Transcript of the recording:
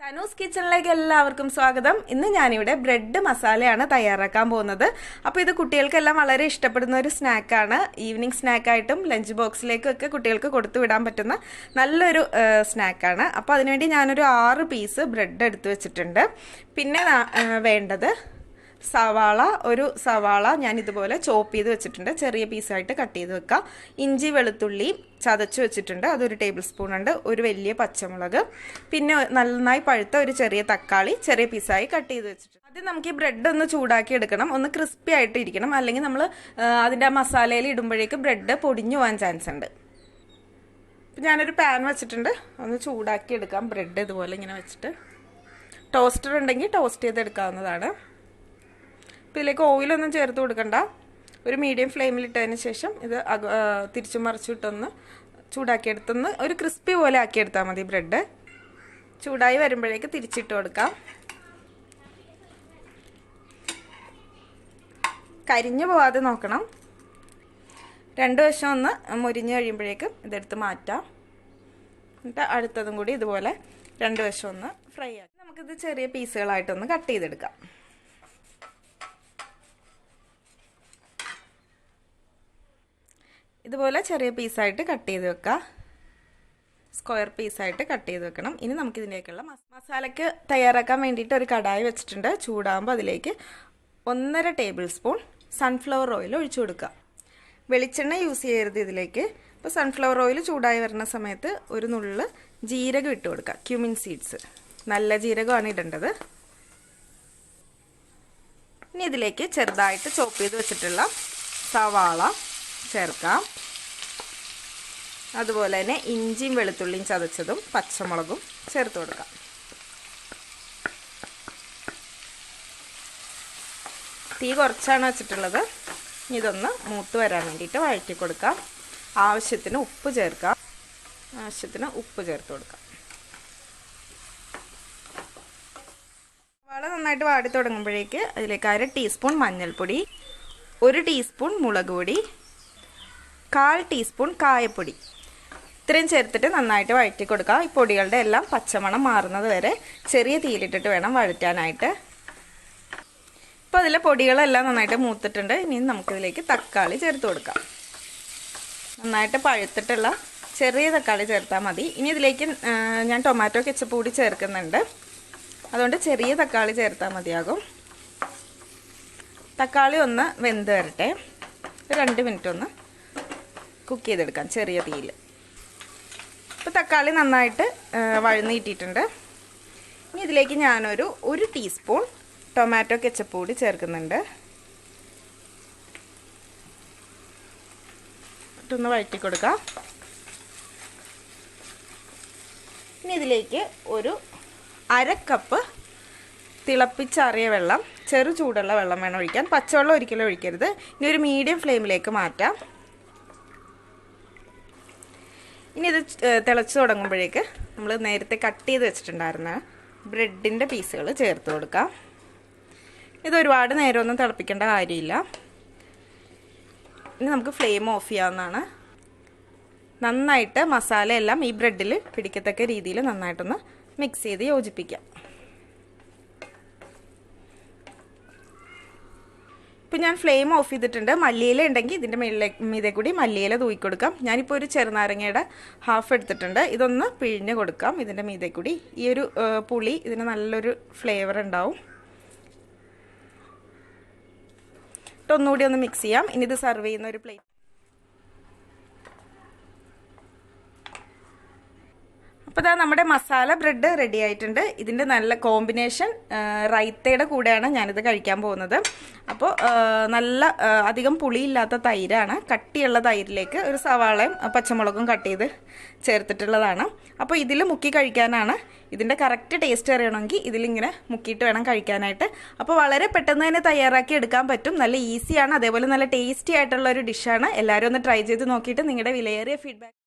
തനൂസ് കിച്ചണിലേക്ക് എല്ലാവർക്കും സ്വാഗതം. ഇന്ന് ഞാനിവിടെ ബ്രെഡ് മസാലയാണ് തയ്യാറാക്കാൻ പോകുന്നത്. അപ്പോൾ ഇത് കുട്ടികൾക്കെല്ലാം വളരെ ഇഷ്ടപ്പെടുന്ന ഒരു സ്നാക്കാണ്. ഈവനിങ് സ്നാക്കായിട്ടും ലഞ്ച് ബോക്സിലേക്കും ഒക്കെ കുട്ടികൾക്ക് കൊടുത്തു വിടാൻ പറ്റുന്ന നല്ലൊരു സ്നാക്കാണ്. അപ്പോൾ അതിനുവേണ്ടി ഞാനൊരു 6 പീസ് ബ്രെഡ് എടുത്തു വെച്ചിട്ടുണ്ട്. പിന്നെ വേണ്ടത് ഒരു സവാള ഞാൻ ഇതുപോലെ ചോപ്പ് ചെയ്ത് വെച്ചിട്ടുണ്ട്, ചെറിയ പീസായിട്ട് കട്ട് ചെയ്ത് വെക്കാം. ഇഞ്ചി വെളുത്തുള്ളി ചതച്ച് വെച്ചിട്ടുണ്ട്, അതൊരു ടേബിൾ സ്പൂൺ ഉണ്ട്. ഒരു വലിയ പച്ചമുളക്, പിന്നെ നന്നായി പഴുത്ത ഒരു ചെറിയ തക്കാളി ചെറിയ പീസായി കട്ട് ചെയ്ത് വെച്ചിട്ടുണ്ട്. ആദ്യം നമുക്ക് ഈ ബ്രെഡ് ഒന്ന് ചൂടാക്കി എടുക്കണം, ഒന്ന് ക്രിസ്പി ആയിട്ട് ഇരിക്കണം, അല്ലെങ്കിൽ നമ്മൾ അതിൻ്റെ മസാലയിൽ ഇടുമ്പോഴേക്ക് ബ്രെഡ് പൊടിഞ്ഞു പോകാൻ ചാൻസ് ഉണ്ട്. ഞാനൊരു പാൻ വെച്ചിട്ടുണ്ട്, ഒന്ന് ചൂടാക്കി എടുക്കാം. ബ്രെഡ് ഇതുപോലെ ഇങ്ങനെ വെച്ചിട്ട്, ടോസ്റ്റർ ഉണ്ടെങ്കിൽ ടോസ്റ്റ് ചെയ്തെടുക്കാവുന്നതാണ്. ഇതിലേക്ക് ഓയിലൊന്നും ചേർത്ത് കൊടുക്കണ്ട. ഒരു മീഡിയം ഫ്ലെയിമിലിട്ടതിന് ശേഷം ഇത് തിരിച്ചു മറിച്ചിട്ടൊന്ന് ചൂടാക്കിയെടുത്തൊന്ന് ഒരു ക്രിസ്പി പോലെ ആക്കിയെടുത്താൽ മതി. ബ്രെഡ് ചൂടായി വരുമ്പോഴേക്ക് തിരിച്ചിട്ട് കൊടുക്കാം. കരിഞ്ഞു പോവാതെ നോക്കണം. രണ്ട് വശം ഒന്ന് മുരിഞ്ഞ് കഴിയുമ്പോഴേക്കും ഇതെടുത്ത് മാറ്റാം. എന്നിട്ട് അടുത്തതും കൂടി ഇതുപോലെ രണ്ട് വശം ഒന്ന് ഫ്രൈ ആക്കി നമുക്കിത് ചെറിയ പീസുകളായിട്ടൊന്ന് കട്ട് ചെയ്തെടുക്കാം. ഇതുപോലെ ചെറിയ പീസായിട്ട് കട്ട് ചെയ്ത് വെക്കാം. സ്ക്വയർ പീസായിട്ട് കട്ട് ചെയ്ത് വെക്കണം. ഇനി നമുക്കിതിലേക്കുള്ള മസാലയ്ക്ക് തയ്യാറാക്കാൻ വേണ്ടിയിട്ട് ഒരു കടായി വെച്ചിട്ടുണ്ട്. ചൂടാകുമ്പോൾ അതിലേക്ക് 1.5 ടേബിൾ സ്പൂൺ സൺഫ്ലവർ ഓയിൽ ഒഴിച്ചു കൊടുക്കുക. വെളിച്ചെണ്ണ യൂസ് ചെയ്യരുത് ഇതിലേക്ക്. ഇപ്പോൾ സൺഫ്ലവർ ഓയിൽ ചൂടായി വരുന്ന സമയത്ത് ഒരു നുള്ള് ജീരകം ഇട്ട് കൊടുക്കുക. ക്യുമിൻ സീഡ്സ്, നല്ല ജീരകമാണ് ഇടേണ്ടത്. ഇനി ഇതിലേക്ക് ചെറുതായിട്ട് ചോപ്പ് ചെയ്ത് വെച്ചിട്ടുള്ള സവാള ചേർക്കാം. അതുപോലെ തന്നെ ഇഞ്ചിയും വെളുത്തുള്ളിയും ചതച്ചതും പച്ചമുളകും ചേർത്ത് കൊടുക്കാം. തീ കുറച്ചാണ് വെച്ചിട്ടുള്ളത്. ഇതൊന്ന് മൂത്ത് വരാൻ വേണ്ടിയിട്ട് വഴറ്റി കൊടുക്കാം. ആവശ്യത്തിന് ഉപ്പ് ചേർക്കാം. ചേർത്ത് കൊടുക്കാം. സവാള നന്നായിട്ട് വാടി തുടങ്ങുമ്പോഴേക്ക് അതിലേക്ക് 1/2 ടീസ്പൂൺ മഞ്ഞൾപ്പൊടി, 1 ടീസ്പൂൺ മുളക് പൊടി, 1/4 ടീസ്പൂൺ കായപ്പൊടി, ഇത്രയും ചേർത്തിട്ട് നന്നായിട്ട് വഴറ്റി കൊടുക്കുക. ഈ പൊടികളുടെ എല്ലാം പച്ചമണം മാറുന്നത് വരെ ചെറിയ തീയിലിട്ടിട്ട് വേണം വഴറ്റാനായിട്ട്. ഇപ്പോൾ അതിലെ പൊടികളെല്ലാം നന്നായിട്ട് മൂത്തിട്ടുണ്ട്. ഇനി നമുക്കിതിലേക്ക് തക്കാളി ചേർത്ത് കൊടുക്കാം. നന്നായിട്ട് പഴുത്തിട്ടുള്ള ചെറിയ തക്കാളി ചേർത്താൽ മതി. ഇനി ഇതിലേക്ക് ഞാൻ ടൊമാറ്റോ കെച്ചപ്പ് കൂടി ചേർക്കുന്നുണ്ട്, അതുകൊണ്ട് ചെറിയ തക്കാളി ചേർത്താൽ മതിയാകും. തക്കാളി ഒന്ന് വെന്ത് വരട്ടെ. 2 മിനിറ്റ് ഒന്ന് കുക്ക് ചെയ്തെടുക്കാം ചെറിയ തീയിൽ. ഇപ്പോൾ തക്കാളി നന്നായിട്ട് വഴന്നിട്ടിട്ടുണ്ട്. ഇനി ഇതിലേക്ക് ഞാനൊരു 1 ടീസ്പൂൺ ടൊമാറ്റോ കെച്ചപ്പ് കൂടി ചേർക്കുന്നുണ്ട്. ഇട്ടൊന്ന് വഴറ്റി കൊടുക്കാം. ഇനി ഇതിലേക്ക് ഒരു 1/2 കപ്പ് തിളപ്പിച്ചാറിയ വെള്ളം, ചെറു ചൂടുള്ള വെള്ളം വേണം ഒഴിക്കാൻ. പച്ചവെള്ളം ഒരിക്കലും ഒഴിക്കരുത്. ഇനി ഒരു മീഡിയം ഫ്ലെയിമിലേക്ക് മാറ്റാം. ഇനി ഇത് തിളച്ച് തുടങ്ങുമ്പോഴേക്ക് നമ്മൾ നേരത്തെ കട്ട് ചെയ്ത് വെച്ചിട്ടുണ്ടായിരുന്ന ബ്രെഡിൻ്റെ പീസുകൾ ചേർത്ത് കൊടുക്കാം. ഇത് ഒരുപാട് നേരമൊന്നും തിളപ്പിക്കേണ്ട കാര്യമില്ല. ഇനി നമുക്ക് ഫ്ലെയിം ഓഫ് ചെയ്യാവുന്നതാണ്. നന്നായിട്ട് മസാലയെല്ലാം ഈ ബ്രെഡിൽ പിടിക്കത്തക്ക രീതിയിൽ നന്നായിട്ടൊന്ന് മിക്സ് ചെയ്ത് യോജിപ്പിക്കാം. ഇപ്പോൾ ഞാൻ ഫ്ലെയിം ഓഫ് ചെയ്തിട്ടുണ്ട്. മല്ലിയില ഉണ്ടെങ്കിൽ ഇതിൻ്റെ മീതെ കൂടി മല്ലിയില തൂക്കി കൊടുക്കാം. ഞാനിപ്പോൾ ഒരു ചെറുനാരങ്ങയുടെ ഹാഫ് എടുത്തിട്ടുണ്ട്. ഇതൊന്ന് പിഴിഞ്ഞ് കൊടുക്കാം ഇതിൻ്റെ മീതെ കൂടി. ഈ ഒരു പുളി ഇതിന് നല്ലൊരു ഫ്ലേവർ ഉണ്ടാവും. ഒന്നുകൂടി ഒന്ന് മിക്സ് ചെയ്യാം. ഇനി ഇത് സെർവ് ചെയ്യുന്ന ഒരു പ്ലേറ്റ്. അപ്പോൾ ഇതാ നമ്മുടെ മസാല ബ്രെഡ് റെഡി ആയിട്ടുണ്ട്. ഇതിൻ്റെ നല്ല കോമ്പിനേഷൻ റൈത്തയുടെ കൂടെയാണ് ഞാനിത് കഴിക്കാൻ പോകുന്നത്. അപ്പോൾ നല്ല അധികം പുളിയില്ലാത്ത തൈരാണ്. കട്ടിയുള്ള തൈരിലേക്ക് ഒരു സവാളയും പച്ചമുളകും കട്ട് ചെയ്ത് ചേർത്തിട്ടുള്ളതാണ്. അപ്പോൾ ഇതിൽ മുക്കി കഴിക്കാനാണ്. ഇതിൻ്റെ കറക്റ്റ് ടേസ്റ്റ് അറിയണമെങ്കിൽ ഇതിലിങ്ങനെ മുക്കിയിട്ട് വേണം കഴിക്കാനായിട്ട്. അപ്പോൾ വളരെ പെട്ടെന്ന് തന്നെ തയ്യാറാക്കി എടുക്കാൻ പറ്റും. നല്ല ഈസിയാണ്, അതേപോലെ നല്ല ടേസ്റ്റി ആയിട്ടുള്ള ഒരു ഡിഷാണ്. എല്ലാവരും ഒന്ന് ട്രൈ ചെയ്ത് നോക്കിയിട്ട് നിങ്ങളുടെ വിലയേറിയ ഫീഡ്ബാക്ക്